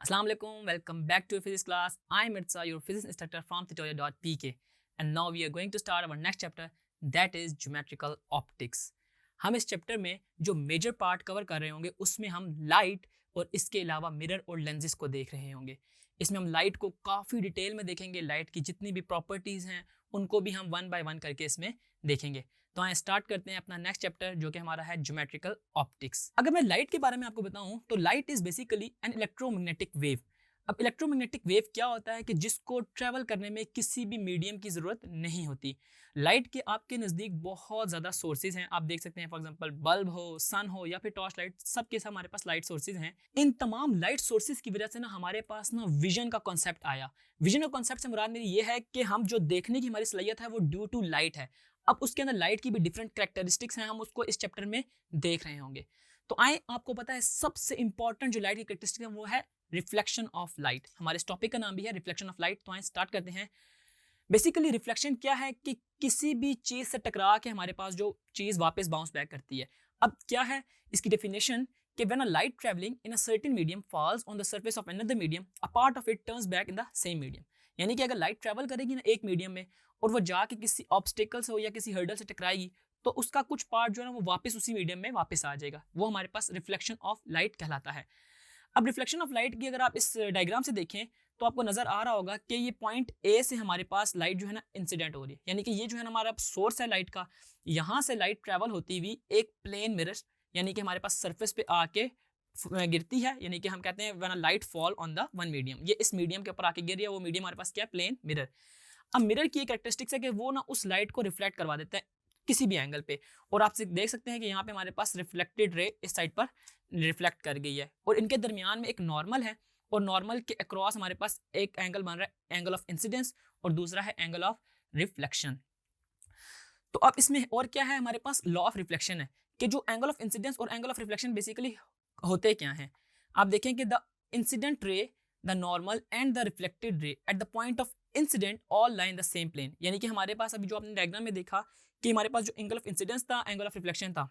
Assalamualaikum, welcome back to your physics class. I'm Mirza, your physics instructor from tutorial.pk, and now we are going to start our next chapter, that is geometrical optics. हम इस chapter में जो major part cover कर रहे होंगे उसमें हम light और इसके अलावा मिरर और लेंसेज को देख रहे होंगे। इसमें हम लाइट को काफ़ी डिटेल में देखेंगे, लाइट की जितनी भी प्रॉपर्टीज़ हैं उनको भी हम वन बाय वन करके इसमें देखेंगे। तो आइए स्टार्ट करते हैं अपना नेक्स्ट चैप्टर जो कि हमारा है ज्योमेट्रिकल ऑप्टिक्स। अगर मैं लाइट के बारे में आपको बताऊं तो light is basically an electromagnetic wave. अब इलेक्ट्रोमैग्नेटिक वेव क्या होता है कि जिसको ट्रैवल करने में किसी भी मीडियम की ज़रूरत नहीं होती। लाइट के आपके नज़दीक बहुत ज़्यादा सोर्सेज हैं, आप देख सकते हैं फॉर एग्जांपल बल्ब हो, सन हो या फिर टॉर्च लाइट, सबके सब हमारे पास लाइट सोर्सेज हैं। इन तमाम लाइट सोर्सेज की वजह से ना हमारे पास ना विजन का कॉन्सेप्ट आया। विजन का कॉन्सेप्ट से मुराद मेरी ये है कि हम जो देखने की हमारी सलाहियत है वो ड्यू टू लाइट है। अब उसके अंदर लाइट की भी डिफरेंट कैरेक्टरिस्टिक्स हैं, हम उसको इस चैप्टर में देख रहे होंगे। तो आए आपको पता है सबसे इंपॉर्टेंट जो लाइट की कैरेक्टरिस्टिक है वो है रिफ्लेक्शन ऑफ लाइट। हमारे इस टॉपिक का नाम भी है रिफ्लेक्शन ऑफ लाइट। तो आए स्टार्ट करते हैं। बेसिकली रिफ्लेक्शन क्या है कि किसी भी चीज से टकरा के हमारे पास जो चीज वापस बाउंस बैक करती है। अब क्या है इसकी डेफिनेशन कि when a light travelling in a certain medium falls on the surface of another medium, a part of it turns back in the same medium. यानी कि अगर लाइट ट्रैवल करेगी ना एक मीडियम में और वो जाके किसी ऑब्स्टिकल से हो या किसी हर्डल से टकराएगी तो उसका कुछ पार्ट जो है ना वो वापस उसी मीडियम में वापस आ जाएगा। वो हमारे पास रिफ्लेक्शन ऑफ लाइट कहलाता है। अब रिफ्लेक्शन ऑफ लाइट की अगर आप इस डायग्राम से देखें तो आपको नजर आ रहा होगा कि ये पॉइंट ए से हमारे पास लाइट जो है ना इंसिडेंट हो रही है। यानी कि ये जो है ना हमारा सोर्स है लाइट का, यहाँ से लाइट ट्रैवल होती हुई एक प्लेन मिरर यानी कि हमारे पास सरफेस पे आके गिरती है। यानी कि हम कहते हैं when a light fall on the one medium, ये इस मीडियम के ऊपर आके गिर रही है। वो मीडियम हमारे पास क्या है? Plane mirror. अब मिरर की एक कैरेक्टरिस्टिक्स है कि वो ना उस लाइट को रिफ्लेक्ट करवा देता है किसी भी एंगल पे। और आप देख सकते हैं कि यहाँ पे हमारे पास रिफ्लेक्टेड रे इस साइड पर रिफ्लेक्ट कर गई है और इनके दरमियान में एक नॉर्मल है और नॉर्मल के अक्रॉस हमारे पास एक एंगल बन रहा है एंगल ऑफ इंसिडेंस और दूसरा है एंगल ऑफ रिफ्लेक्शन। तो अब इसमें और क्या है? हमारे पास लॉ ऑफ रिफ्लेक्शन है कि जो एंगल ऑफ इंसिडेंस और एंगल ऑफ रिफ्लेक्शन बेसिकली होते क्या हैं। आप देखें कि the incident ray, the normal and the reflected ray at the point of incident all lie in the same plane. यानी कि हमारे पास अभी जो आपने डायग्राम में देखा कि हमारे पास जो एंगल ऑफ इंसिडेंस था, एंगल ऑफ रिफ्लेक्शन था,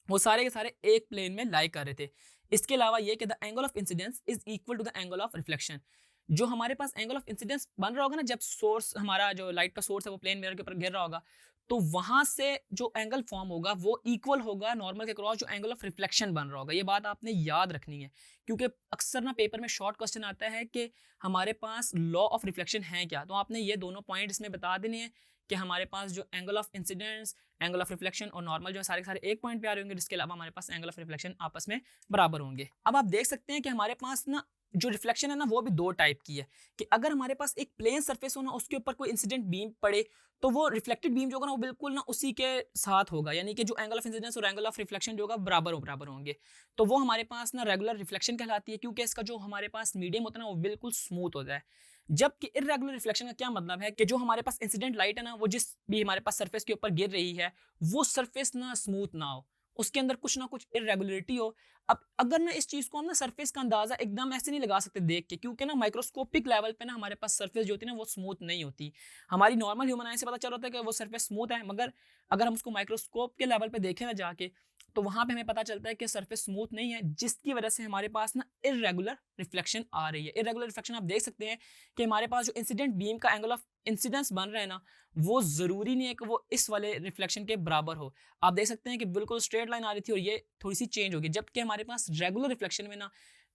वो सारे के सारे एक प्लेन में लाई कर रहे थे। इसके अलावा ये कि the angle of incidence is equal to the angle of reflection. जो हमारे पास एंगल ऑफ इंसिडेंस बन रहा होगा ना, जब सोर्स हमारा जो लाइट का सोर्स है वो प्लेन मिरर के ऊपर गिर रहा होगा, तो वहां से जो एंगल फॉर्म होगा वो इक्वल होगा नॉर्मल के क्रॉस जो एंगल ऑफ रिफ्लेक्शन बन रहा होगा। ये बात आपने याद रखनी है क्योंकि अक्सर ना पेपर में शॉर्ट क्वेश्चन आता है कि हमारे पास लॉ ऑफ रिफ्लेक्शन है क्या। तो आपने ये दोनों पॉइंट इसमें बता देने हैं कि हमारे पास जो angle of incidence, angle of reflection और नॉर्मल जो है सारे के सारे एक पॉइंट पे आ रहे होंगे, जिसके अलावा हमारे पास एंगल ऑफ रिफ्लेक्शन आपस में बराबर होंगे। अब आप देख सकते हैं कि हमारे पास ना जो रिफ्लेक्शन है ना वो भी दो टाइप की है कि अगर हमारे पास एक प्लेन सरफेस हो ना उसके ऊपर कोई इंसिडेंट बीम पड़े तो वो रिफ्लेक्टेड बीम जो होगा ना वो बिल्कुल ना उसी के साथ होगा। यानी कि जो एंगल ऑफ इंसिडेंस और एंगल ऑफ रिफ्लेक्शन जो होगा बराबर होंगे। तो वो हमारे पास ना रेगुलर रिफ्लेक्शन कहलाती है क्योंकि इसका जो हमारे पास मीडियम होता है ना वो बिल्कुल स्मूथ होता है। जबकि इर्रेगुलर रिफ्लेक्शन का क्या मतलब है कि जो हमारे पास इंसिडेंट लाइट है ना वो जिस भी हमारे पास सरफेस के ऊपर गिर रही है वो सरफेस ना स्मूथ ना हो, उसके अंदर कुछ ना कुछ इरेगुलरिटी हो। अब अगर ना इस चीज को हम ना सरफेस का अंदाजा एकदम ऐसे नहीं लगा सकते देख के, क्योंकि ना माइक्रोस्कोपिक लेवल पे ना हमारे पास सरफेस जो होती है ना वो स्मूथ नहीं होती। हमारी नॉर्मल ह्यूमन आई से पता चल रहा होता है कि वो सरफेस स्मूथ है, मगर अगर हम उसको माइक्रोस्कोप के लेवल पे देखें ना जाके तो वहां पे हमें पता चलता है कि सरफेस स्मूथ नहीं है, जिसकी वजह से हमारे पास ना इरेगुलर रिफ्लेक्शन आ रही है। इरेगुलर रिफ्लेक्शन आप देख सकते हैं कि हमारे पास जो इंसिडेंट बीम का एंगल ऑफ इंसिडेंस बन रहा है ना वो जरूरी नहीं है कि वो इस वाले रिफ्लेक्शन के बराबर हो। आप देख सकते हैं कि बिल्कुल स्ट्रेट लाइन आ रही थी और ये थोड़ी सी चेंज होगी, जबकि हमारे पास रेगुलर रिफ्लेक्शन में ना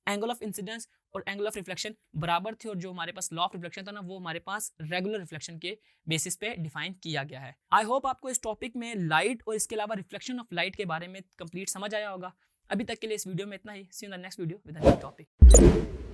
एंगल ऑफ इंसिडेंस और एंगल ऑफ रिफ्लेक्शन बराबर थे और जो हमारे पास लॉ ऑफ रिफ्लेक्शन था ना वो हमारे पास रेगुलर रिफ्लेक्शन के बेसिस पे डिफाइन किया गया है। आई होप आपको इस टॉपिक में लाइट और इसके अलावा रिफ्लेक्शन ऑफ लाइट के बारे में कंप्लीट समझ आया होगा। अभी तक के लिए इस वीडियो में इतना ही। See you in the next video with a new topic.